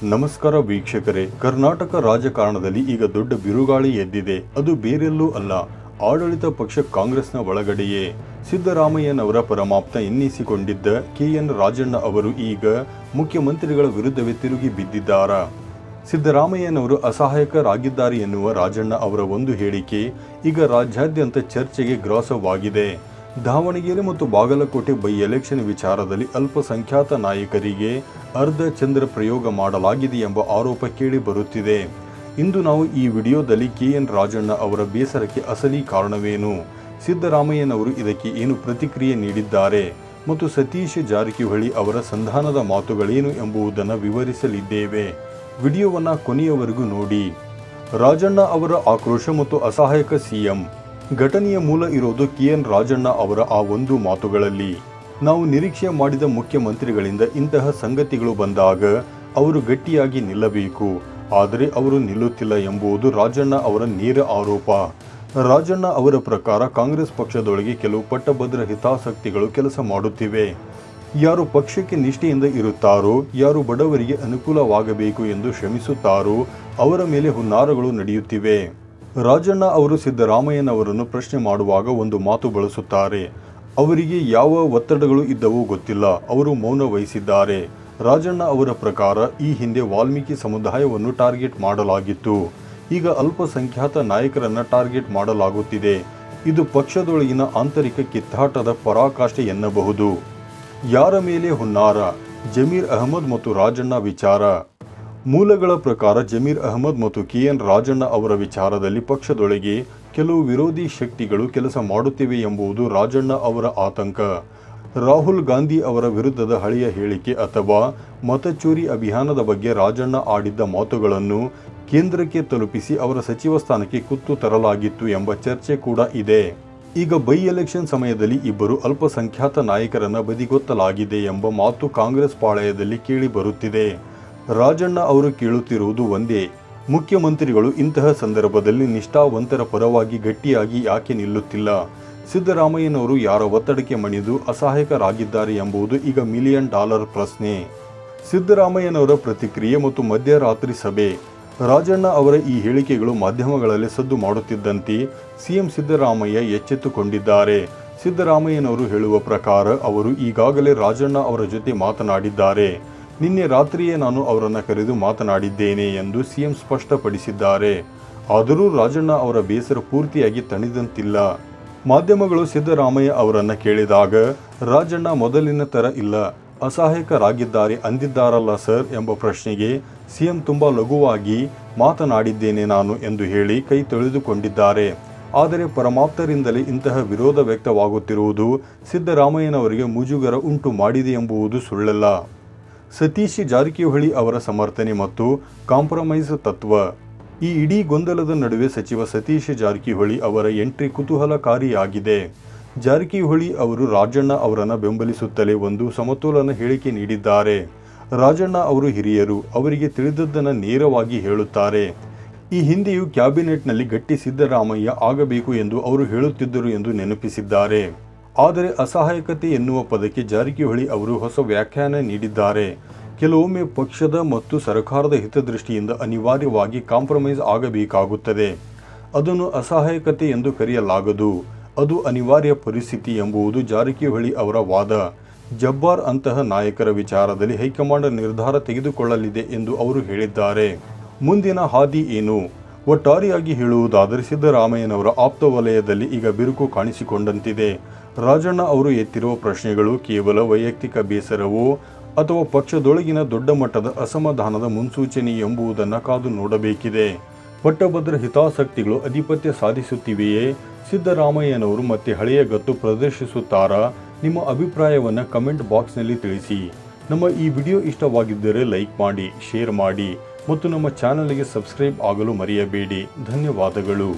ನಮಸ್ಕಾರ ವೀಕ್ಷಕರೇ. ಕರ್ನಾಟಕ ರಾಜಕಾರಣದಲ್ಲಿ ಈಗ ದೊಡ್ಡ ಬಿರುಗಾಳಿ ಎದ್ದಿದೆ. ಅದು ಬೇರೆಲ್ಲೂ ಅಲ್ಲ, ಆಡಳಿತ ಪಕ್ಷ ಕಾಂಗ್ರೆಸ್ನ ಒಳಗಡೆಯೇ. ಸಿದ್ದರಾಮಯ್ಯನವರ ಪರಮಾಪ್ತ ಎನ್ನಿಸಿಕೊಂಡಿದ್ದ KN ರಾಜಣ್ಣ ಅವರು ಈಗ ಮುಖ್ಯಮಂತ್ರಿಗಳ ವಿರುದ್ಧವೇ ತಿರುಗಿ ಬಿದ್ದಿದ್ದಾರೆ. ಸಿದ್ದರಾಮಯ್ಯನವರು ಅಸಹಾಯಕರಾಗಿದ್ದಾರೆ ಎನ್ನುವ ರಾಜಣ್ಣ ಅವರ ಒಂದು ಹೇಳಿಕೆ ಈಗ ರಾಜ್ಯಾದ್ಯಂತ ಚರ್ಚೆಗೆ ಗ್ರಾಸವಾಗಿದೆ. ದಾವಣಗೆರೆ ಮತ್ತು ಬಾಗಲಕೋಟೆ ಬೈ ಎಲೆಕ್ಷನ್ ವಿಚಾರದಲ್ಲಿ ಅಲ್ಪಸಂಖ್ಯಾತ ನಾಯಕರಿಗೆ ಅರ್ಧ ಚಂದ್ರ ಪ್ರಯೋಗ ಮಾಡಲಾಗಿದೆ ಎಂಬ ಆರೋಪ ಕೇಳಿ ಬರುತ್ತಿದೆ. ಇಂದು ನಾವು ಈ ವಿಡಿಯೋದಲ್ಲಿ KN ರಾಜಣ್ಣ ಅವರ ಬೇಸರಕ್ಕೆ ಅಸಲಿ ಕಾರಣವೇನು, ಸಿದ್ದರಾಮಯ್ಯನವರು ಇದಕ್ಕೆ ಏನು ಪ್ರತಿಕ್ರಿಯೆ ನೀಡಿದ್ದಾರೆ ಮತ್ತು ಸತೀಶ್ ಜಾರಕಿಹೊಳಿ ಅವರ ಸಂಧಾನದ ಮಾತುಗಳೇನು ಎಂಬುದನ್ನು ವಿವರಿಸಲಿದ್ದೇವೆ. ವಿಡಿಯೋವನ್ನು ಕೊನೆಯವರೆಗೂ ನೋಡಿ. ರಾಜಣ್ಣ ಅವರ ಆಕ್ರೋಶ ಮತ್ತು ಅಸಹಾಯಕ CM. ಘಟನೆಯ ಮೂಲ ಇರೋದು KN ರಾಜಣ್ಣ ಅವರ ಆ ಒಂದು ಮಾತುಗಳಲ್ಲಿ. ನಾವು ನಿರೀಕ್ಷೆ ಮಾಡಿದ ಮುಖ್ಯಮಂತ್ರಿಗಳಿಂದ ಇಂತಹ ಸಂಗತಿಗಳು ಬಂದಾಗ ಅವರು ಗಟ್ಟಿಯಾಗಿ ನಿಲ್ಲಬೇಕು, ಆದರೆ ಅವರು ನಿಲ್ಲುತ್ತಿಲ್ಲ ಎಂಬುದು ರಾಜಣ್ಣ ಅವರ ನೇರ ಆರೋಪ. ರಾಜಣ್ಣ ಅವರ ಪ್ರಕಾರ ಕಾಂಗ್ರೆಸ್ ಪಕ್ಷದೊಳಗೆ ಕೆಲವು ಪಟ್ಟಭದ್ರ ಹಿತಾಸಕ್ತಿಗಳು ಕೆಲಸ ಮಾಡುತ್ತಿವೆ. ಯಾರು ಪಕ್ಷಕ್ಕೆ ನಿಷ್ಠೆಯಿಂದ ಇರುತ್ತಾರೋ, ಯಾರು ಬಡವರಿಗೆ ಅನುಕೂಲವಾಗಬೇಕು ಎಂದು ಶ್ರಮಿಸುತ್ತಾರೋ ಅವರ ಮೇಲೆ ಹುನ್ನಾರಗಳು ನಡೆಯುತ್ತಿವೆ. ರಾಜಣ್ಣ ಅವರು ಸಿದ್ದರಾಮಯ್ಯನವರನ್ನು ಪ್ರಶ್ನೆ ಮಾಡುವಾಗ ಒಂದು ಮಾತು ಬಳಸುತ್ತಾರೆ. ಅವರಿಗೆ ಯಾವ ಒತ್ತಡಗಳು ಇದ್ದವೋ ಗೊತ್ತಿಲ್ಲ, ಅವರು ಮೌನ ವಹಿಸಿದ್ದಾರೆ. ರಾಜಣ್ಣ ಅವರ ಪ್ರಕಾರ ಈ ಹಿಂದೆ ವಾಲ್ಮೀಕಿ ಸಮುದಾಯವನ್ನು ಟಾರ್ಗೆಟ್ ಮಾಡಲಾಗಿತ್ತು, ಈಗ ಅಲ್ಪಸಂಖ್ಯಾತ ನಾಯಕರನ್ನು ಟಾರ್ಗೆಟ್ ಮಾಡಲಾಗುತ್ತಿದೆ. ಇದು ಪಕ್ಷದೊಳಗಿನ ಆಂತರಿಕ ಕಿತ್ತಾಟದ ಪರಾಕಾಷ್ಠೆ ಎನ್ನಬಹುದು. ಯಾರ ಮೇಲೆ ಹುನ್ನಾರ? ಜಮೀರ್ ಅಹಮದ್ ಮತ್ತು ರಾಜಣ್ಣ ವಿಚಾರ. ಮೂಲಗಳ ಪ್ರಕಾರ ಜಮೀರ್ ಅಹಮದ್ ಮತ್ತು KN ರಾಜಣ್ಣ ಅವರ ವಿಚಾರದಲ್ಲಿ ಪಕ್ಷದೊಳಗೆ ಕೆಲವು ವಿರೋಧಿ ಶಕ್ತಿಗಳು ಕೆಲಸ ಮಾಡುತ್ತಿವೆ ಎಂಬುದು ರಾಜಣ್ಣ ಅವರ ಆತಂಕ. ರಾಹುಲ್ ಗಾಂಧಿ ಅವರ ವಿರುದ್ಧದ ಹಳೆಯ ಹೇಳಿಕೆ ಅಥವಾ ಮತಚೋರಿ ಅಭಿಯಾನದ ಬಗ್ಗೆ ರಾಜಣ್ಣ ಆಡಿದ್ದ ಮಾತುಗಳನ್ನು ಕೇಂದ್ರಕ್ಕೆ ತಲುಪಿಸಿ ಅವರ ಸಚಿವ ಸ್ಥಾನಕ್ಕೆ ಕುತ್ತು ತರಲಾಗಿತ್ತು ಎಂಬ ಚರ್ಚೆ ಕೂಡ ಇದೆ. ಈಗ ಬೈ ಎಲೆಕ್ಷನ್ ಸಮಯದಲ್ಲಿ ಇಬ್ಬರು ಅಲ್ಪಸಂಖ್ಯಾತ ನಾಯಕರನ್ನ ಬದಿಗೊತ್ತಲಾಗಿದೆ ಎಂಬ ಮಾತು ಕಾಂಗ್ರೆಸ್ ಪಾಳೆಯದಲ್ಲಿ ಕೇಳಿ ಬರುತ್ತಿದೆ. ರಾಜಣ್ಣ ಅವರು ಕೇಳುತ್ತಿರುವುದು ಒಂದೇ, ಮುಖ್ಯಮಂತ್ರಿಗಳು ಇಂತಹ ಸಂದರ್ಭದಲ್ಲಿ ನಿಷ್ಠಾವಂತರ ಪರವಾಗಿ ಗಟ್ಟಿಯಾಗಿ ಯಾಕೆ ನಿಲ್ಲುತ್ತಿಲ್ಲ? ಸಿದ್ದರಾಮಯ್ಯನವರು ಯಾರ ಒತ್ತಡಕ್ಕೆ ಮಣಿದು ಅಸಹಾಯಕರಾಗಿದ್ದಾರೆ ಎಂಬುದು ಈಗ $1 ಮಿಲಿಯನ್ ಪ್ರಶ್ನೆ. ಸಿದ್ದರಾಮಯ್ಯನವರ ಪ್ರತಿಕ್ರಿಯೆ ಮತ್ತು ಮಧ್ಯರಾತ್ರಿ ಸಭೆ. ರಾಜಣ್ಣ ಅವರ ಈ ಹೇಳಿಕೆಗಳು ಮಾಧ್ಯಮಗಳಲ್ಲಿ ಸದ್ದು ಮಾಡುತ್ತಿದ್ದಂತೆ CM ಸಿದ್ದರಾಮಯ್ಯ ಎಚ್ಚೆತ್ತುಕೊಂಡಿದ್ದಾರೆ. ಸಿದ್ದರಾಮಯ್ಯನವರು ಹೇಳುವ ಪ್ರಕಾರ ಅವರು ಈಗಾಗಲೇ ರಾಜಣ್ಣ ಅವರ ಜೊತೆ ಮಾತನಾಡಿದ್ದಾರೆ. ನಿನ್ನೆ ರಾತ್ರಿಯೇ ನಾನು ಅವರನ್ನು ಕರೆದು ಮಾತನಾಡಿದ್ದೇನೆ ಎಂದು CM ಸ್ಪಷ್ಟಪಡಿಸಿದ್ದಾರೆ. ಆದರೂ ರಾಜಣ್ಣ ಅವರ ಬೇಸರ ಪೂರ್ತಿಯಾಗಿ ತಣಿದಂತಿಲ್ಲ. ಮಾಧ್ಯಮಗಳು ಸಿದ್ದರಾಮಯ್ಯ ಅವರನ್ನು ಕೇಳಿದಾಗ ರಾಜಣ್ಣ ಮೊದಲಿನ ತರ ಇಲ್ಲ, ಅಸಹಾಯಕರಾಗಿದ್ದಾರೆ ಅಂದಿದ್ದಾರಲ್ಲ ಸರ್ ಎಂಬ ಪ್ರಶ್ನೆಗೆ CM ತುಂಬಾ ಲಘುವಾಗಿ ಮಾತನಾಡಿದ್ದೇನೆ ನಾನು ಎಂದು ಹೇಳಿ ಕೈ ತೊಳೆದುಕೊಂಡಿದ್ದಾರೆ. ಆದರೆ ಪರಮಾಪ್ತರಿಂದಲೇ ಇಂತಹ ವಿರೋಧ ವ್ಯಕ್ತವಾಗುತ್ತಿರುವುದು ಸಿದ್ದರಾಮಯ್ಯನವರಿಗೆ ಮುಜುಗರ ಉಂಟು ಮಾಡಿದೆ ಎಂಬುದು ಸುಳ್ಳಲ್ಲ. ಸತೀಶ್ ಜಾರಕಿಹೊಳಿ ಅವರ ಸಮರ್ಥನೆ ಮತ್ತು ಕಾಂಪ್ರಮೈಸ್ ತತ್ವ. ಈ ಇಡೀ ಗೊಂದಲದ ನಡುವೆ ಸಚಿವ ಸತೀಶ್ ಜಾರಕಿಹೊಳಿ ಅವರ ಎಂಟ್ರಿ ಕುತೂಹಲಕಾರಿಯಾಗಿದೆ. ಜಾರಕಿಹೊಳಿ ಅವರು ರಾಜಣ್ಣ ಅವರನ್ನು ಬೆಂಬಲಿಸುತ್ತಲೇ ಒಂದು ಸಮತೋಲನ ಹೇಳಿಕೆ ನೀಡಿದ್ದಾರೆ. ರಾಜಣ್ಣ ಅವರು ಹಿರಿಯರು, ಅವರಿಗೆ ತಿಳಿದದ್ದನ್ನು ನೇರವಾಗಿ ಹೇಳುತ್ತಾರೆ. ಈ ಹಿಂದೆಯೂ ಕ್ಯಾಬಿನೆಟ್ನಲ್ಲಿ ಗಟ್ಟಿ ಸಿದ್ದರಾಮಯ್ಯ ಆಗಬೇಕು ಎಂದು ಅವರು ಹೇಳುತ್ತಿದ್ದರು ಎಂದು ನೆನಪಿಸಿದ್ದಾರೆ. ಆದರೆ ಅಸಹಾಯಕತೆ ಎನ್ನುವ ಪದಕ್ಕೆ ಜಾರಕಿಹೊಳಿ ಅವರು ಹೊಸ ವ್ಯಾಖ್ಯಾನ ನೀಡಿದ್ದಾರೆ. ಕೆಲವೊಮ್ಮೆ ಪಕ್ಷದ ಮತ್ತು ಸರ್ಕಾರದ ಹಿತದೃಷ್ಟಿಯಿಂದ ಅನಿವಾರ್ಯವಾಗಿ ಕಾಂಪ್ರಮೈಸ್ ಆಗಬೇಕಾಗುತ್ತದೆ. ಅದನ್ನು ಅಸಹಾಯಕತೆ ಎಂದು ಕರೆಯಲಾಗದು, ಅದು ಅನಿವಾರ್ಯ ಪರಿಸ್ಥಿತಿ ಎಂಬುದು ಜಾರಕಿಹೊಳಿ ಅವರ ವಾದ. ಜಬ್ಬಾರ್ ಅಂತಹ ನಾಯಕರ ವಿಚಾರದಲ್ಲಿ ಹೈಕಮಾಂಡ್ ನಿರ್ಧಾರ ತೆಗೆದುಕೊಳ್ಳಲಿದೆ ಎಂದು ಅವರು ಹೇಳಿದ್ದಾರೆ. ಮುಂದಿನ ಹಾದಿ ಏನು? ಒಟ್ಟಾರೆಯಾಗಿ ಹೇಳುವುದಾದರೆ ಸಿದ್ದರಾಮಯ್ಯನವರ ಆಪ್ತ ವಲಯದಲ್ಲಿ ಈಗ ಬಿರುಕು ಕಾಣಿಸಿಕೊಂಡಂತಿದೆ. ರಾಜಣ್ಣ ಅವರು ಎತ್ತಿರುವ ಪ್ರಶ್ನೆಗಳು ಕೇವಲ ವೈಯಕ್ತಿಕ ಬೇಸರವೋ ಅಥವಾ ಪಕ್ಷದೊಳಗಿನ ದೊಡ್ಡ ಮಟ್ಟದ ಅಸಮಾಧಾನದ ಮುನ್ಸೂಚನೆ ಎಂಬುದನ್ನು ಕಾದು ನೋಡಬೇಕಿದೆ. ಪಟ್ಟಭದ್ರ ಹಿತಾಸಕ್ತಿಗಳು ಅಧಿಪತ್ಯ ಸಾಧಿಸುತ್ತಿವೆಯೇ? ಸಿದ್ದರಾಮಯ್ಯನವರು ಮತ್ತೆ ಹಳೆಯ ಗತ್ತು ಪ್ರದರ್ಶಿಸುತ್ತಾರಾ? ನಿಮ್ಮ ಅಭಿಪ್ರಾಯವನ್ನು ಕಮೆಂಟ್ ಬಾಕ್ಸ್ನಲ್ಲಿ ತಿಳಿಸಿ. ನಮ್ಮ ಈ ವಿಡಿಯೋ ಇಷ್ಟವಾಗಿದ್ದರೆ ಲೈಕ್ ಮಾಡಿ, ಶೇರ್ ಮಾಡಿ ಮತ್ತು ನಮ್ಮ ಚಾನಲ್ಗೆ ಸಬ್ಸ್ಕ್ರೈಬ್ ಆಗಲು ಮರೆಯಬೇಡಿ. ಧನ್ಯವಾದಗಳು.